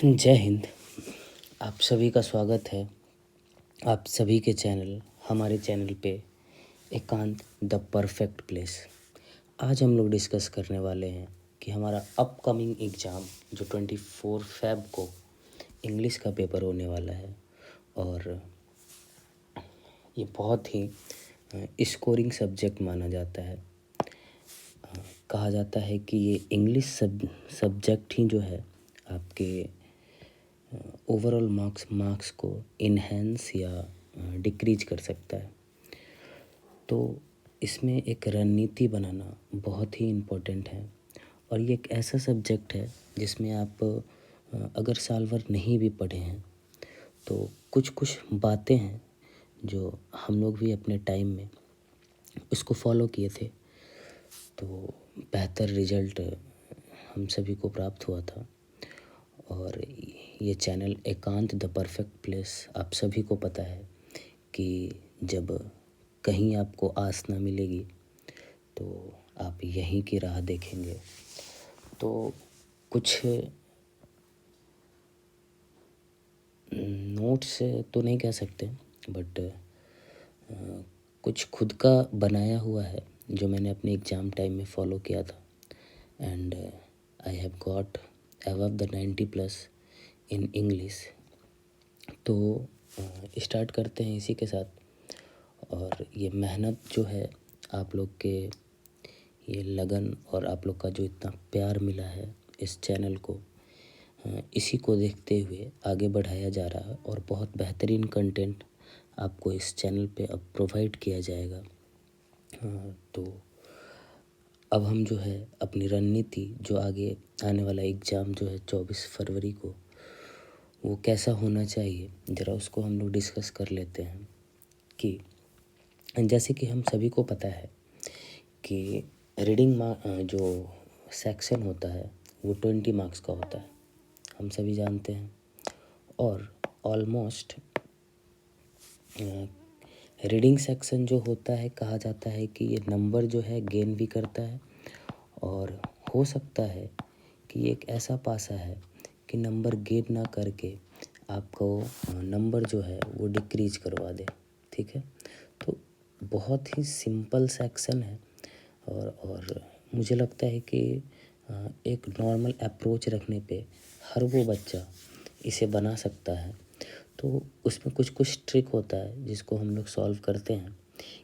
जय हिंद। आप सभी का स्वागत है आप सभी के हमारे चैनल पे एकांत द परफेक्ट प्लेस। आज हम लोग डिस्कस करने वाले हैं कि हमारा अपकमिंग एग्ज़ाम जो 24 फ़ेब को इंग्लिश का पेपर होने वाला है और ये बहुत ही स्कोरिंग सब्जेक्ट माना जाता है। कहा जाता है कि ये इंग्लिश सब्जेक्ट ही जो है आपके ओवरऑल मार्क्स को इन्हेंस या डिक्रीज कर सकता है। तो इसमें एक रणनीति बनाना बहुत ही इम्पोर्टेंट है और ये एक ऐसा सब्जेक्ट है जिसमें आप अगर साल भर नहीं भी पढ़े हैं तो कुछ कुछ बातें हैं जो हम लोग भी अपने टाइम में उसको फॉलो किए थे तो बेहतर रिजल्ट हम सभी को प्राप्त हुआ था। और ये चैनल एकांत द परफेक्ट प्लेस आप सभी को पता है कि जब कहीं आपको आस ना मिलेगी तो आप यहीं की राह देखेंगे। तो कुछ नोट्स तो नहीं कह सकते बट कुछ खुद का बनाया हुआ है जो मैंने अपने एग्ज़ाम टाइम में फ़ॉलो किया था and I have got above the 90+ in English. तो स्टार्ट करते हैं इसी के साथ। और ये मेहनत जो है आप लोग के ये लगन और आप लोग का जो इतना प्यार मिला है इस चैनल को इसी को देखते हुए आगे बढ़ाया जा रहा है और बहुत बेहतरीन कंटेंट आपको इस चैनल पे अब प्रोवाइड किया जाएगा। तो अब हम जो है अपनी रणनीति जो आगे आने वाला एग्ज़ाम जो है 24 फरवरी को वो कैसा होना चाहिए ज़रा उसको हम लोग डिस्कस कर लेते हैं। कि जैसे कि हम सभी को पता है कि रीडिंग जो सेक्शन होता है वो 20 मार्क्स का होता है, हम सभी जानते हैं। और ऑलमोस्ट रीडिंग सेक्शन जो होता है कहा जाता है कि ये नंबर जो है गेन भी करता है और हो सकता है कि ये एक ऐसा पासा है कि नंबर गेन ना करके आपको नंबर जो है वो डिक्रीज करवा दे। ठीक है, तो बहुत ही सिंपल सेक्शन है और मुझे लगता है कि एक नॉर्मल अप्रोच रखने पे हर वो बच्चा इसे बना सकता है। तो उसमें कुछ कुछ ट्रिक होता है जिसको हम लोग सॉल्व करते हैं।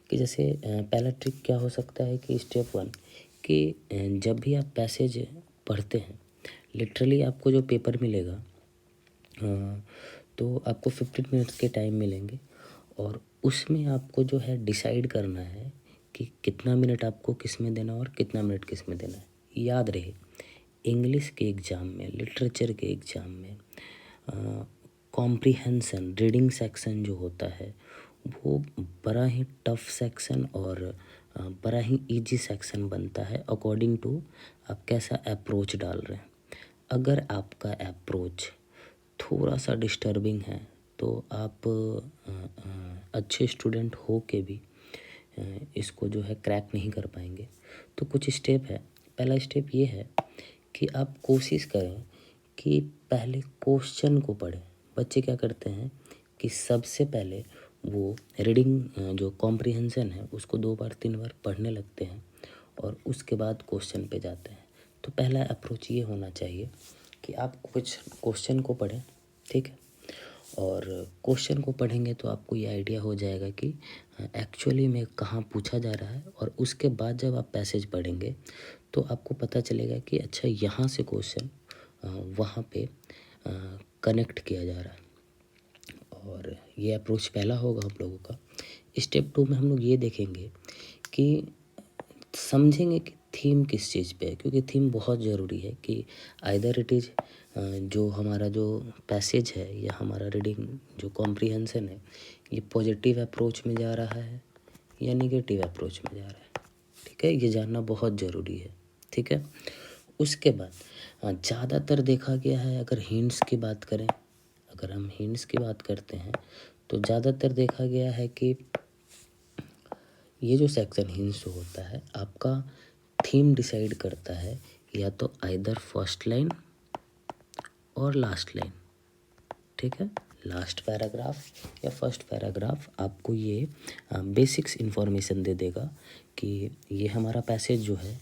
कि जैसे पहला ट्रिक क्या हो सकता है कि स्टेप 1 कि जब भी आप पैसेज पढ़ते हैं लिटरली आपको जो पेपर मिलेगा तो आपको 15 मिनट्स के टाइम मिलेंगे और उसमें आपको जो है डिसाइड करना है कि कितना मिनट आपको किस में देना और कितना मिनट किस में देना है। याद रहे इंग्लिश के एग्ज़ाम में, लिटरेचर के एग्ज़ाम में कॉम्प्रिहेंसन रीडिंग सेक्शन जो होता है वो बड़ा ही टफ सेक्शन और बड़ा ही इजी सेक्शन बनता है अकॉर्डिंग टू आप कैसा अप्रोच डाल रहे हैं। अगर आपका अप्रोच थोड़ा सा डिस्टर्बिंग है तो आप अच्छे स्टूडेंट हो के भी इसको जो है क्रैक नहीं कर पाएंगे। तो कुछ स्टेप है। पहला स्टेप ये है कि आप कोशिश करें कि पहले क्वेश्चन को पढ़ें। बच्चे क्या करते हैं कि सबसे पहले वो रीडिंग जो कॉम्प्रिहेंशन है उसको 2 बार 3 बार पढ़ने लगते हैं और उसके बाद क्वेश्चन पे जाते हैं। तो पहला अप्रोच ये होना चाहिए कि आप कुछ क्वेश्चन को पढ़ें। ठीक है, और क्वेश्चन को पढ़ेंगे तो आपको ये आइडिया हो जाएगा कि एक्चुअली में कहाँ पूछा जा रहा है। और उसके बाद जब आप पैसेज पढ़ेंगे तो आपको पता चलेगा कि अच्छा यहाँ से क्वेश्चन वहाँ पे कनेक्ट किया जा रहा है। और ये अप्रोच पहला होगा हम लोगों का। स्टेप 2 में हम लोग ये देखेंगे कि समझेंगे कि थीम किस चीज़ पे है, क्योंकि थीम बहुत ज़रूरी है कि आइदर इट इज़ जो हमारा जो पैसेज है या हमारा रीडिंग जो कॉम्प्रिहेंशन है ये पॉजिटिव अप्रोच में जा रहा है या निगेटिव अप्रोच में जा रहा है। ठीक है, ये जानना बहुत ज़रूरी है। ठीक है, उसके बाद ज़्यादातर देखा गया है अगर हिंट्स की बात करें, अगर हम हिंट्स की बात करते हैं तो ज़्यादातर देखा गया है कि ये जो सेक्शन हिंट्स होता है आपका थीम डिसाइड करता है या तो आइदर फर्स्ट लाइन और लास्ट लाइन, ठीक है। लास्ट पैराग्राफ या फर्स्ट पैराग्राफ आपको ये बेसिक्स इन्फॉर्मेशन दे देगा कि ये हमारा पैसेज जो है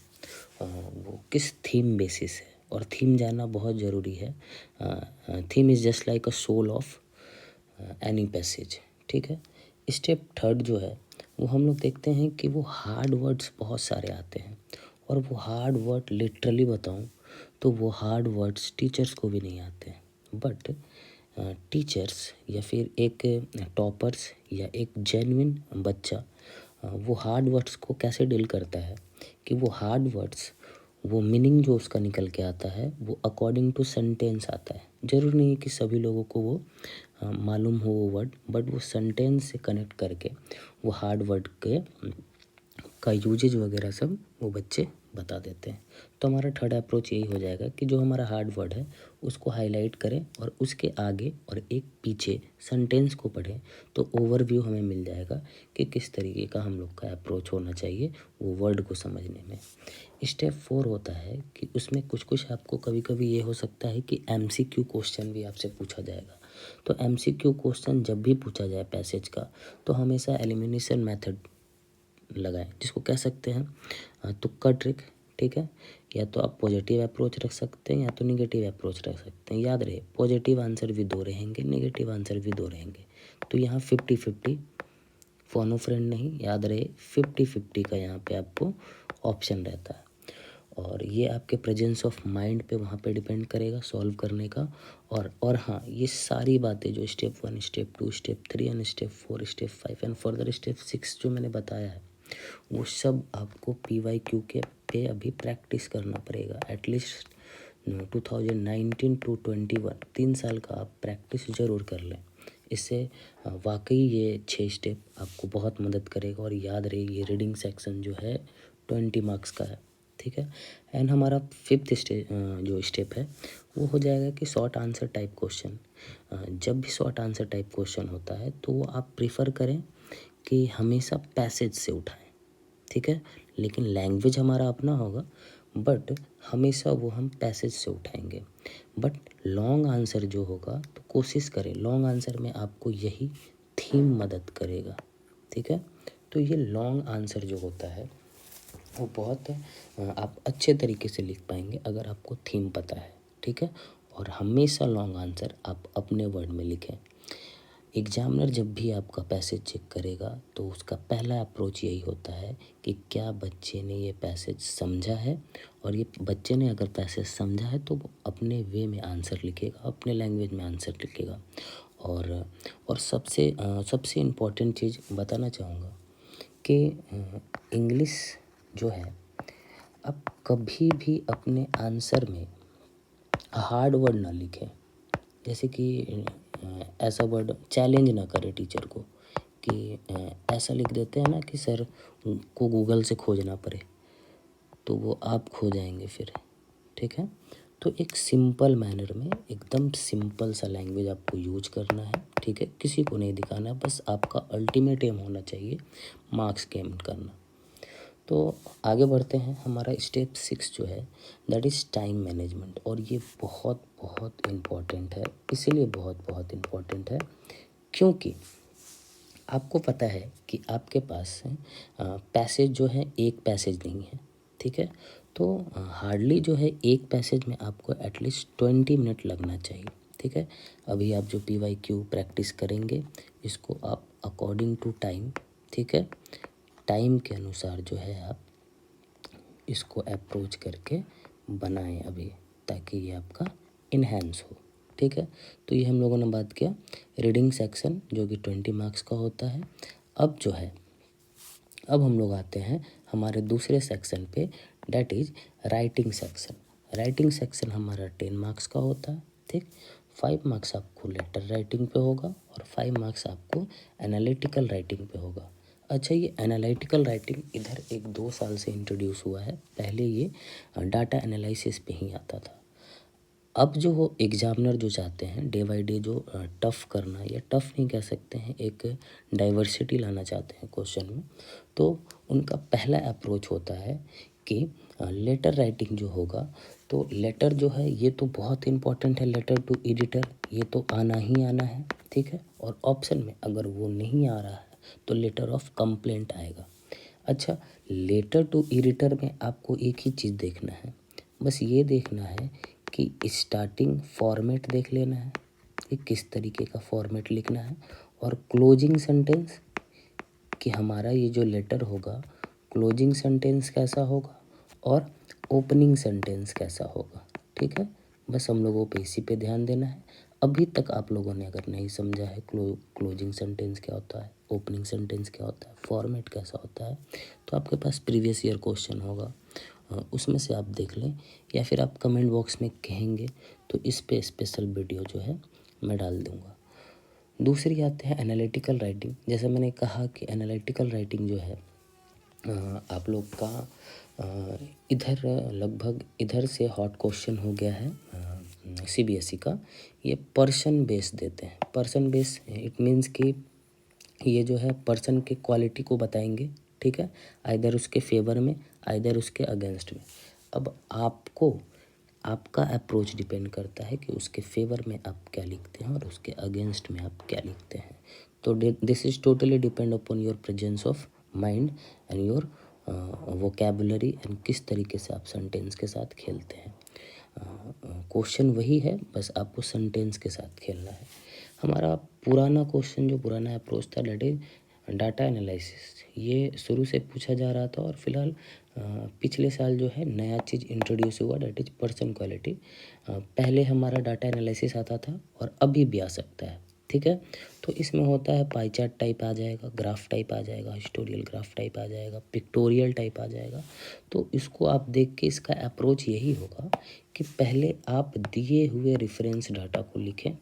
वो किस थीम बेसिस है, और थीम जानना बहुत ज़रूरी है। Theme is just like a soul of any passage, ठीक है। स्टेप थर्ड जो है वो हम लोग देखते हैं कि वो हार्ड वर्ड्स बहुत सारे आते हैं, और वो हार्ड वर्ड लिटरली बताऊं तो वो हार्ड वर्ड्स टीचर्स को भी नहीं आते हैं, बट टीचर्स या फिर एक टॉपर्स या एक जेन्युइन बच्चा वो हार्ड वर्ड्स को कैसे डील करता है कि वो हार्ड वर्ड्स, वो मीनिंग जो उसका निकल के आता है वो अकॉर्डिंग टू सेंटेंस आता है। ज़रूर नहीं है कि सभी लोगों को वो मालूम हो वो वर्ड, बट वो सेंटेंस से कनेक्ट करके वो हार्ड वर्ड के का यूजेज वगैरह सब वो बच्चे बता देते हैं। तो हमारा थर्ड अप्रोच यही हो जाएगा कि जो हमारा हार्ड वर्ड है उसको हाईलाइट करें और उसके आगे और एक पीछे सेंटेंस को पढ़ें, तो ओवरव्यू हमें मिल जाएगा कि किस तरीके का हम लोग का अप्रोच होना चाहिए वो वर्ड को समझने में। स्टेप 4 होता है कि उसमें कुछ कुछ आपको कभी कभी ये हो सकता है कि MCQ क्वेश्चन भी आपसे पूछा जाएगा। तो MCQ क्वेश्चन जब भी पूछा जाए पैसेज का, तो हमेशा एलिमिनेशन मेथड लगाएं, जिसको कह सकते हैं तुक्का ट्रिक, ठीक है। या तो आप पॉजिटिव अप्रोच रख सकते हैं या तो निगेटिव अप्रोच रख सकते हैं। याद रहे पॉजिटिव आंसर भी दो रहेंगे, निगेटिव आंसर भी दो रहेंगे। तो यहाँ 50-50 फोन अ फ्रेंड नहीं, याद रहे 50-50 का यहाँ पे आपको ऑप्शन रहता है। और ये आपके प्रेजेंस ऑफ माइंड पे वहाँ पे डिपेंड करेगा सॉल्व करने का। और हाँ, ये सारी बातें जो step 1, step 2, step 3 and step 4, step 5 and further step 6 जो मैंने बताया है, वो सब आपको PYQ के पे अभी प्रैक्टिस करना पड़ेगा। एटलीस्ट 2019 to 21 3 साल का आप प्रैक्टिस ज़रूर कर लें। इससे वाकई ये 6 स्टेप आपको बहुत मदद करेगा। और याद रहे ये रीडिंग सेक्शन जो है 20 मार्क्स का है, ठीक है। एंड हमारा फिफ्थ जो स्टेप है वो हो जाएगा कि शॉर्ट आंसर टाइप क्वेश्चन। जब भी शॉर्ट आंसर टाइप क्वेश्चन होता है तो वो आप प्रीफर करें कि हमेशा पैसेज से उठाएं, ठीक है। लेकिन लैंग्वेज हमारा अपना होगा, बट हमेशा वो हम पैसेज से उठाएंगे। बट लॉन्ग आंसर जो होगा तो कोशिश करें, लॉन्ग आंसर में आपको यही थीम मदद करेगा, ठीक है। तो ये लॉन्ग आंसर जो होता है वो बहुत आप अच्छे तरीके से लिख पाएंगे अगर आपको थीम पता है, ठीक है। और हमेशा लॉन्ग आंसर आप अपने वर्ड में लिखें। एग्जामिनर जब भी आपका पैसेज चेक करेगा तो उसका पहला अप्रोच यही होता है कि क्या बच्चे ने ये पैसेज समझा है, और ये बच्चे ने अगर पैसेज समझा है तो वो अपने वे में आंसर लिखेगा, अपने लैंग्वेज में आंसर लिखेगा। और सबसे इम्पोर्टेंट चीज़ बताना चाहूँगा कि इंग्लिश जो है, आप कभी भी अपने आंसर में हार्ड वर्ड ना लिखें। जैसे कि ऐसा वर्ड चैलेंज ना करें टीचर को कि ऐसा लिख देते हैं ना कि सर को गूगल से खोजना पड़े, तो वो आप खो जाएंगे फिर, ठीक है। तो एक सिंपल मैनर में एकदम सिंपल सा लैंग्वेज आपको यूज करना है, ठीक है। किसी को नहीं दिखाना है, बस आपका अल्टीमेट एम होना चाहिए मार्क्स गेन करना। तो आगे बढ़ते हैं। हमारा स्टेप 6 जो है दैट इज़ टाइम मैनेजमेंट, और ये बहुत बहुत इम्पॉर्टेंट है। इसीलिए बहुत बहुत इम्पॉर्टेंट है क्योंकि आपको पता है कि आपके पास पैसेज जो है एक पैसेज नहीं है, ठीक है। तो हार्डली जो है एक पैसेज में आपको एटलीस्ट 20 मिनट लगना चाहिए, ठीक है। अभी आप जो PYQ प्रैक्टिस करेंगे इसको आप अकॉर्डिंग टू टाइम, ठीक है, टाइम के अनुसार जो है आप इसको अप्रोच करके बनाएं अभी, ताकि ये आपका इन्हेंस हो, ठीक है। तो ये हम लोगों ने बात किया रीडिंग सेक्शन जो कि 20 मार्क्स का होता है। अब जो है, अब हम लोग आते हैं हमारे दूसरे सेक्शन पे, that is writing section. Writing section हमारा 10 मार्क्स का होता है, ठीक। 5 मार्क्स आपको लेटर राइटिंग पे होगा और 5 मार्क्स आपको एनालिटिकल राइटिंग पे होगा। अच्छा, ये एनालिटिकल राइटिंग इधर 1-2 साल से इंट्रोड्यूस हुआ है, पहले ये डाटा एनालिसिस पे ही आता था। अब जो हो एग्जामिनर जो चाहते हैं डे बाई डे जो टफ़ करना, या टफ़ नहीं कह सकते हैं, एक डाइवर्सिटी लाना चाहते हैं क्वेश्चन में, तो उनका पहला अप्रोच होता है कि लेटर राइटिंग जो होगा तो लेटर जो है ये तो बहुत इंपॉर्टेंट है, लेटर टू एडिटर ये तो आना ही आना है, ठीक है। और ऑप्शन में अगर वो नहीं आ रहा है तो लेटर ऑफ कंप्लेंट आएगा। अच्छा, लेटर टू एडिटर में आपको एक ही चीज़ देखना है, बस ये देखना है कि स्टार्टिंग फॉर्मेट देख लेना है कि किस तरीके का फॉर्मेट लिखना है, और क्लोजिंग सेंटेंस कि हमारा ये जो लेटर होगा क्लोजिंग सेंटेंस कैसा होगा और ओपनिंग सेंटेंस कैसा होगा, ठीक है। बस हम लोगों को इसी पे ध्यान देना है। अभी तक आप लोगों ने अगर नहीं समझा है क्लोजिंग सेंटेंस क्या होता है, ओपनिंग सेंटेंस क्या होता है, फॉर्मेट कैसा होता है, तो आपके पास प्रीवियस ईयर क्वेश्चन होगा, उसमें से आप देख लें, या फिर आप कमेंट बॉक्स में कहेंगे तो इस पे स्पेशल वीडियो जो है मैं डाल दूँगा। दूसरी आते हैं एनालिटिकल राइटिंग। जैसे मैंने कहा कि एनालिटिकल राइटिंग जो है आप लोग का इधर लगभग इधर से हॉट क्वेश्चन हो गया है सीबीएसई का। ये पर्सन बेस देते हैं। पर्सन बेस इट मीन्स कि ये जो है पर्सन के क्वालिटी को बताएंगे, ठीक है, आइदर उसके फेवर में आइदर उसके अगेंस्ट में। अब आपको आपका अप्रोच डिपेंड करता है कि उसके फेवर में आप क्या लिखते हैं और उसके अगेंस्ट में आप क्या लिखते हैं। तो this is totally depend upon your presence of mind and your vocabulary and किस तरीके से आप सेंटेंस के साथ खेलते हैं। क्वेश्चन वही है, बस आपको सेंटेंस के साथ खेलना है। हमारा पुराना क्वेश्चन जो पुराना अप्रोच था डेट इज डाटा एनालिसिस, ये शुरू से पूछा जा रहा था और फिलहाल पिछले साल जो है नया चीज़ इंट्रोड्यूस हुआ डेट इज पर्सन क्वालिटी। पहले हमारा डाटा एनालिसिस आता था और अभी भी आ सकता है, ठीक है। तो इसमें होता है पाई चार्ट टाइप आ जाएगा, ग्राफ टाइप आ जाएगा, हिस्टोरियल ग्राफ टाइप आ जाएगा, पिक्टोरियल टाइप आ जाएगा। तो इसको आप देख के इसका अप्रोच यही होगा कि पहले आप दिए हुए रेफरेंस डाटा को लिखें,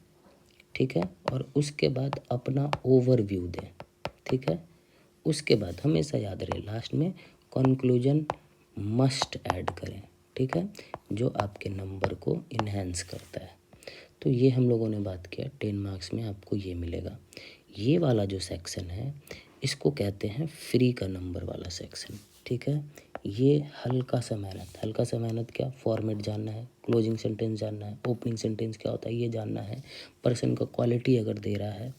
ठीक है, और उसके बाद अपना ओवरव्यू दें, ठीक है। उसके बाद हमेशा याद रहे लास्ट में कंक्लूजन मस्ट ऐड करें, ठीक है, जो आपके नंबर को इन्हेंस करता है। तो ये हम लोगों ने बात किया, 10 मार्क्स में आपको ये मिलेगा। ये वाला जो सेक्शन है इसको कहते हैं फ्री का नंबर वाला सेक्शन, ठीक है। ये हल्का सा मेहनत क्या, फॉर्मेट जानना है, क्लोजिंग सेंटेंस जानना है, ओपनिंग सेंटेंस क्या होता है ये जानना है, पर्सन का क्वालिटी अगर दे रहा है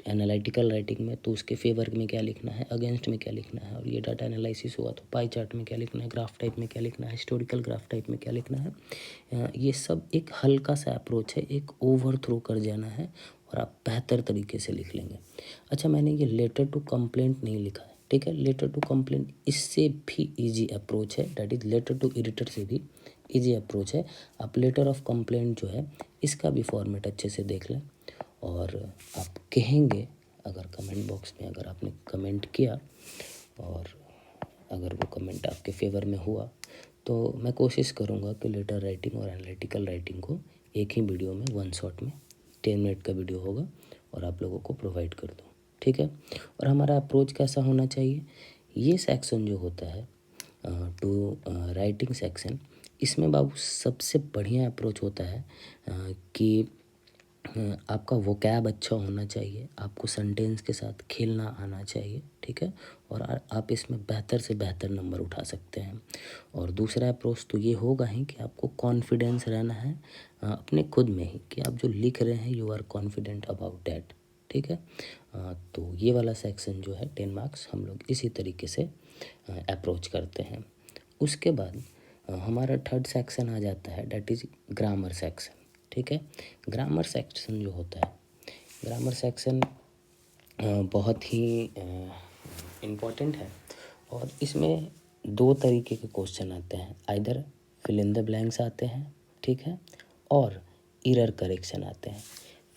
एनालिटिकल राइटिंग में तो उसके फेवर में क्या लिखना है, अगेंस्ट में क्या लिखना है, और ये डाटा एनालिसिस हुआ तो पाई चार्ट में क्या लिखना है, ग्राफ टाइप में क्या लिखना है, हिस्टोरिकल ग्राफ टाइप में क्या लिखना है। ये सब एक हल्का सा अप्रोच है, एक ओवर थ्रो कर जाना है और आप बेहतर तरीके से लिख लेंगे। अच्छा, मैंने ये लेटर टू कंप्लेंट नहीं लिखा है, ठीक है। लेटर टू कंप्लेंट इससे भी इजी अप्रोच है, that is letter to editor से भी इजी अप्रोच है। आप लेटर ऑफ कंप्लेंट जो है इसका भी फॉर्मेट अच्छे से देख लें, और आप कहेंगे अगर कमेंट बॉक्स में अगर आपने कमेंट किया और अगर वो कमेंट आपके फेवर में हुआ तो मैं कोशिश करूँगा कि लेटर राइटिंग और एनालिटिकल राइटिंग को एक ही वीडियो में वन शॉट में 10 मिनट का वीडियो होगा और आप लोगों को प्रोवाइड कर दूँ, ठीक है। और हमारा अप्रोच कैसा होना चाहिए, ये सेक्शन जो होता है टू राइटिंग सेक्शन, इसमें बाबू सबसे बढ़िया अप्रोच होता है कि आपका वोकैब अच्छा होना चाहिए, आपको सेंटेंस के साथ खेलना आना चाहिए, ठीक है, और आप इसमें बेहतर से बेहतर नंबर उठा सकते हैं। और दूसरा अप्रोच तो ये होगा ही कि आपको कॉन्फिडेंस रहना है अपने खुद में ही कि आप जो लिख रहे हैं you are confident about that, ठीक है। तो ये वाला सेक्शन जो है 10 मार्क्स हम लोग इसी तरीके से अप्रोच करते हैं। उसके बाद हमारा थर्ड सेक्शन आ जाता है डेट इज़ ग्रामर सेक्शन, ठीक है। ग्रामर सेक्शन जो होता है, ग्रामर सेक्शन बहुत ही इम्पोर्टेंट है और इसमें दो तरीके के क्वेश्चन आते हैं, either fill in the blanks आते हैं, ठीक है, और एरर करेक्शन आते हैं।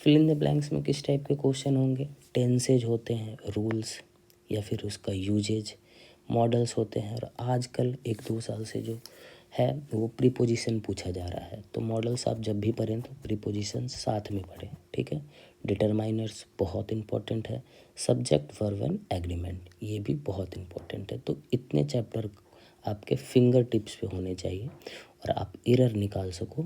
फिल इन द ब्लैंक्स में किस टाइप के क्वेश्चन होंगे, टेंसेज होते हैं, रूल्स या फिर उसका यूजेज, मॉडल्स होते हैं, और आजकल 1-2 साल से जो है वो प्रीपोजिशन पूछा जा रहा है। तो मॉडल्स आप जब भी पढ़ें तो प्रीपोजिशन साथ में पढ़ें, ठीक है। डिटरमाइनर्स बहुत इंपॉर्टेंट है, सब्जेक्ट वर्ब एंड एग्रीमेंट ये भी बहुत इंपॉर्टेंट है। तो इतने चैप्टर आपके फिंगर टिप्स पे होने चाहिए और आप एरर निकाल सको,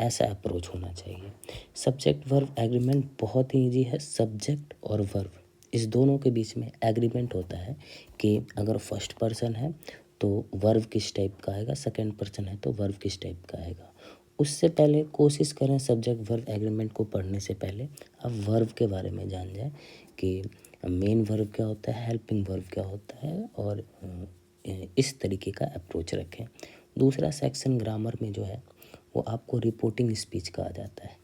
ऐसा अप्रोच होना चाहिए। सब्जेक्ट वर्ब एग्रीमेंट बहुत ही ईजी है। सब्जेक्ट और वर्ब इस दोनों के बीच में एग्रीमेंट होता है कि अगर फर्स्ट पर्सन है तो वर्ब किस टाइप का आएगा, सेकंड पर्सन है तो वर्ब किस टाइप का आएगा। उससे पहले कोशिश करें सब्जेक्ट वर्ब एग्रीमेंट को पढ़ने से पहले आप वर्ब के बारे में जान जाएं कि मेन वर्ब क्या होता है, हेल्पिंग वर्ब क्या होता है, और इस तरीके का अप्रोच रखें। दूसरा सेक्शन ग्रामर में जो है वो आपको रिपोर्टिंग स्पीच कहा जाता है।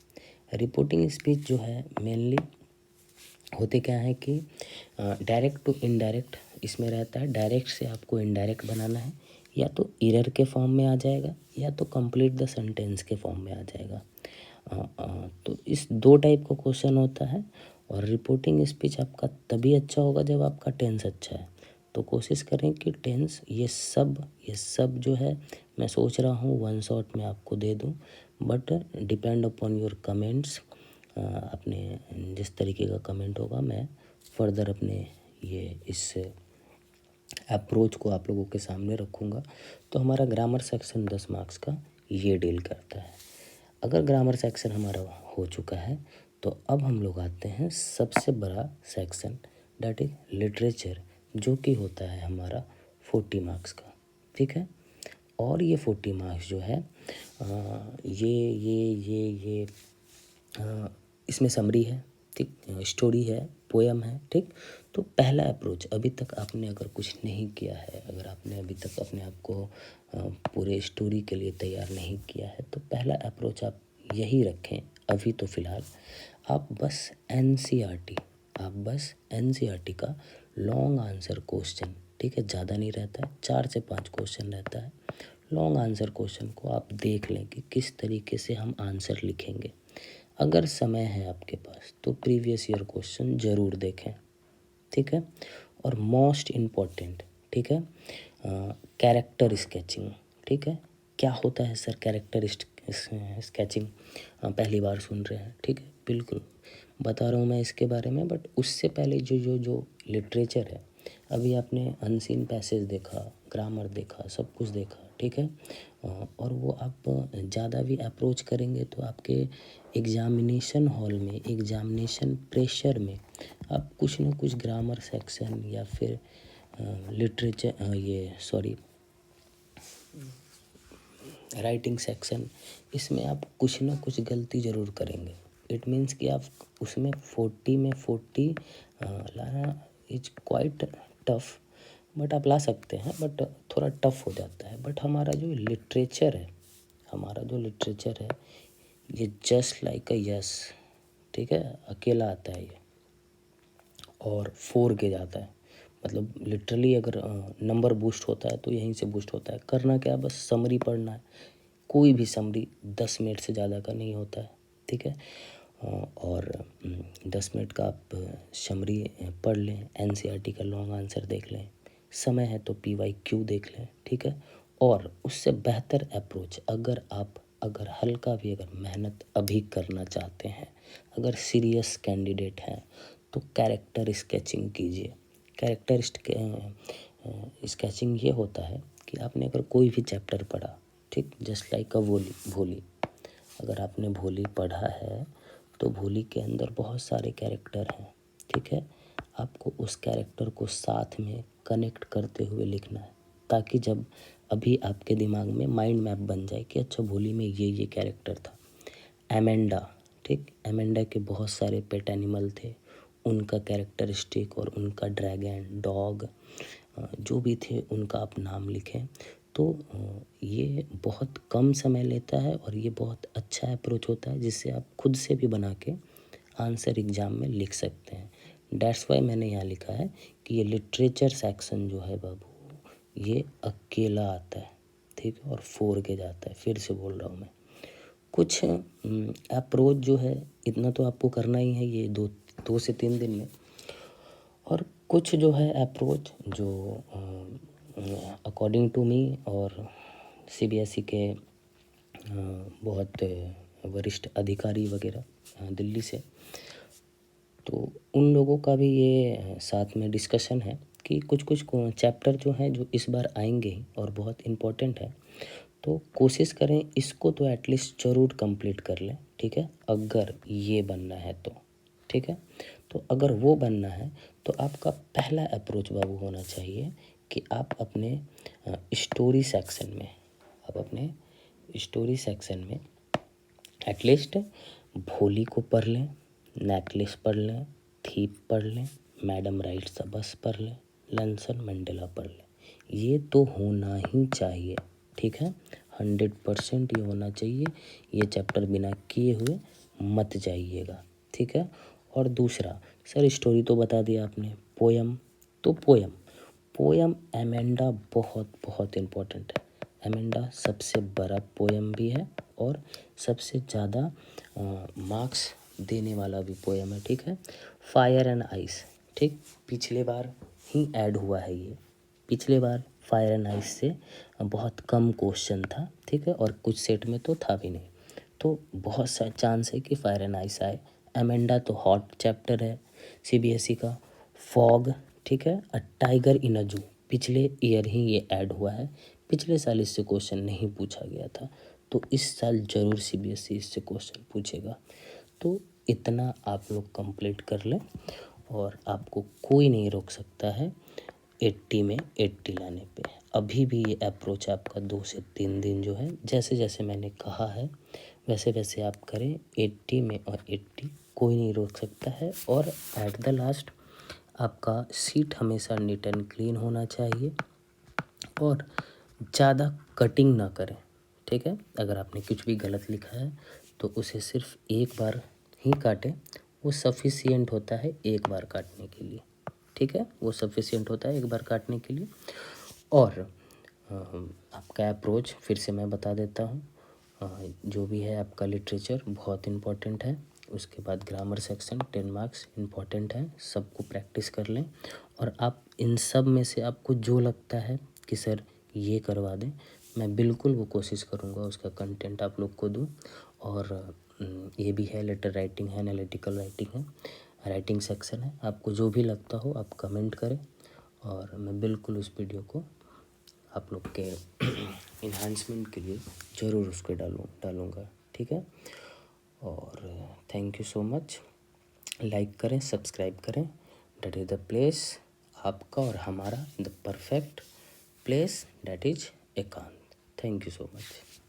रिपोर्टिंग स्पीच जो है मेनली होते क्या है कि डायरेक्ट टू इनडायरेक्ट इसमें रहता है। डायरेक्ट से आपको इनडायरेक्ट बनाना है, या तो एरर के फॉर्म में आ जाएगा या तो कंप्लीट द सेंटेंस के फॉर्म में आ जाएगा। तो इस दो टाइप का क्वेश्चन होता है। और रिपोर्टिंग स्पीच आपका तभी अच्छा होगा जब आपका टेंस अच्छा है। तो कोशिश करें कि टेंस ये सब जो है मैं सोच रहा हूँ वन शॉट में आपको दे दूँ, but depend upon your comments. अपने जिस तरीके का कमेंट होगा मैं फर्दर अपने ये इस अप्रोच को आप लोगों के सामने रखूँगा। तो हमारा ग्रामर सेक्शन 10 मार्क्स का ये डील करता है। अगर ग्रामर सेक्शन हमारा हो चुका है तो अब हम लोग आते हैं सबसे बड़ा सेक्शन, डैट इज लिटरेचर, जो कि होता है हमारा 40 मार्क्स का। ठीक है, और ये 40 मार्क्स जो है ये इसमें समरी है, ठीक, स्टोरी है, पोएम है। ठीक, तो पहला अप्रोच, अभी तक आपने अगर कुछ नहीं किया है, अगर आपने अभी तक अपने आप को पूरे स्टोरी के लिए तैयार नहीं किया है, तो पहला अप्रोच आप यही रखें अभी। तो फ़िलहाल आप बस एनसीईआरटी का लॉन्ग आंसर क्वेश्चन, ठीक है, ज़्यादा नहीं रहता है, 4 से 5 क्वेश्चन रहता है। लॉन्ग आंसर क्वेश्चन को आप देख लें कि किस तरीके से हम आंसर लिखेंगे। अगर समय है आपके पास तो प्रीवियस ईयर क्वेश्चन ज़रूर देखें। ठीक है, और मोस्ट इम्पॉर्टेंट, ठीक है, कैरेक्टर स्केचिंग। ठीक है, क्या होता है सर कैरेक्टर स्केचिंग, पहली बार सुन रहे हैं। ठीक है, बिल्कुल बता रहा हूँ मैं इसके बारे में, बट उससे पहले जो लिटरेचर है, अभी आपने अनसीन पैसेज देखा, ग्रामर देखा, सब कुछ देखा। ठीक है, और वो आप ज़्यादा भी अप्रोच करेंगे तो आपके एग्जामिनेशन हॉल में, एग्जामिनेशन प्रेशर में आप कुछ न कुछ ग्रामर सेक्शन या फिर राइटिंग सेक्शन, इसमें आप कुछ ना कुछ गलती ज़रूर करेंगे। इट मीन्स कि आप उसमें 40 में 40 लाना इज क्वाइट टफ, बट आप ला सकते हैं, बट थोड़ा टफ हो जाता है। बट हमारा जो लिटरेचर है ये जस्ट लाइक अ यस, ठीक है, अकेला आता है ये और 4 के जाता है। मतलब लिटरली अगर नंबर बूस्ट होता है तो यहीं से बूस्ट होता है। करना क्या है, बस समरी पढ़ना है। कोई भी समरी 10 मिनट से ज़्यादा का नहीं होता है। ठीक है, और 10 मिनट का आप समरी पढ़ लें, एनसीईआरटी का लॉन्ग आंसर देख लें, समय है तो पीवाईक्यू देख लें। ठीक है, और उससे बेहतर अप्रोच अगर हल्का भी अगर मेहनत अभी करना चाहते हैं, अगर सीरियस कैंडिडेट हैं, तो कैरेक्टर स्केचिंग कीजिए। कैरेक्टर स्केचिंग ये होता है कि आपने अगर कोई भी चैप्टर पढ़ा, ठीक, जस्ट लाइक अ भोली, अगर आपने भोली पढ़ा है तो भोली के अंदर बहुत सारे कैरेक्टर हैं। ठीक है, आपको उस कैरेक्टर को साथ में कनेक्ट करते हुए लिखना है, ताकि जब अभी आपके दिमाग में माइंड मैप बन जाए कि अच्छा भोली में ये कैरेक्टर था। एमेंडा, ठीक, एमेंडा के बहुत सारे पेट एनिमल थे, उनका कैरेक्टरिस्टिक और उनका ड्रैगन, डॉग, जो भी थे उनका आप नाम लिखें। तो ये बहुत कम समय लेता है और ये बहुत अच्छा अप्रोच होता है, जिससे आप खुद से भी बना के आंसर एग्ज़ाम में लिख सकते हैं। डैट्स वाई मैंने यहाँ लिखा है कि ये लिटरेचर सेक्शन जो है बाबू, ये अकेला आता है, ठीक है, और 4 के जाता है। फिर से बोल रहा हूँ मैं, कुछ अप्रोच जो है इतना तो आपको करना ही है ये 2 से 3 दिन में, और कुछ जो है अप्रोच जो अकॉर्डिंग टू मी और सीबीएसई के बहुत वरिष्ठ अधिकारी वगैरह दिल्ली से, तो उन लोगों का भी ये साथ में डिस्कशन है कि कुछ कुछ चैप्टर जो हैं जो इस बार आएंगे ही और बहुत इम्पोर्टेंट है, तो कोशिश करें इसको तो एटलीस्ट ज़रूर कंप्लीट कर लें। ठीक है, अगर ये बनना है तो, ठीक है, तो अगर वो बनना है तो आपका पहला अप्रोच बाबू होना चाहिए कि आप अपने स्टोरी सेक्शन में एटलीस्ट भोली को पढ़ लें, नेकलेस पढ़ लें, थीप पढ़ लें, मैडम राइट्स द बस पढ़ लें, नेल्सन मंडेला पढ़ लें। ये तो होना ही चाहिए, ठीक है, 100% ये होना चाहिए। ये चैप्टर बिना किए हुए मत जाइएगा, ठीक है। और दूसरा, सर स्टोरी तो बता दिया आपने, पोयम तो पोयम एमेंडा बहुत बहुत इम्पोर्टेंट है। एमेंडा सबसे बड़ा पोयम भी है और सबसे ज़्यादा मार्क्स देने वाला भी पोयम है, ठीक है। फायर एंड आइस, ठीक, पिछले बार ही ऐड हुआ है ये। पिछले बार फायर एंड आइस से बहुत कम क्वेश्चन था, ठीक है, और कुछ सेट में तो था भी नहीं, तो बहुत सा चांस है कि फायर एंड आइस आए। एमेंडा तो हॉट चैप्टर है सीबीएसई का। फॉग, ठीक है। अ टाइगर इन अ जू, पिछले ईयर ही ये ऐड हुआ है, पिछले साल इससे क्वेश्चन नहीं पूछा गया था, तो इस साल ज़रूर सीबीएसई इससे क्वेश्चन पूछेगा। तो इतना आप लोग कंप्लीट कर लें और आपको कोई नहीं रोक सकता है 80 में 80 लाने पे। अभी भी ये अप्रोच आपका 2 से 3 दिन जो है, जैसे जैसे मैंने कहा है वैसे वैसे आप करें। 80 में और 80 कोई नहीं रोक सकता है। और एट द लास्ट आपका सीट हमेशा नीट एंड क्लीन होना चाहिए और ज़्यादा कटिंग ना करें, ठीक है। अगर आपने कुछ भी गलत लिखा है तो उसे सिर्फ एक बार ही काटें, वो सफिशिएंट होता है एक बार काटने के लिए, ठीक है, वो सफिशिएंट होता है एक बार काटने के लिए। और आपका अप्रोच फिर से मैं बता देता हूँ, जो भी है आपका लिटरेचर बहुत इम्पोर्टेंट है, उसके बाद ग्रामर सेक्शन 10 मार्क्स इम्पोर्टेंट है, सबको प्रैक्टिस कर लें। और आप इन सब में से आपको जो लगता है कि सर ये करवा दें, मैं बिल्कुल वो कोशिश करूँगा उसका कंटेंट आप लोग को दूँ। और ये भी है, लेटर राइटिंग है, एनालिटिकल राइटिंग है, राइटिंग सेक्शन है, आपको जो भी लगता हो आप कमेंट करें और मैं बिल्कुल उस वीडियो को आप लोग के इन्हांसमेंट के लिए ज़रूर उसको डालूँगा, ठीक है। और thank you so much. Like करें, सब्सक्राइब करें। दैट इज़ द प्लेस, आपका और हमारा the perfect place, that is एकांत। Thank you so much.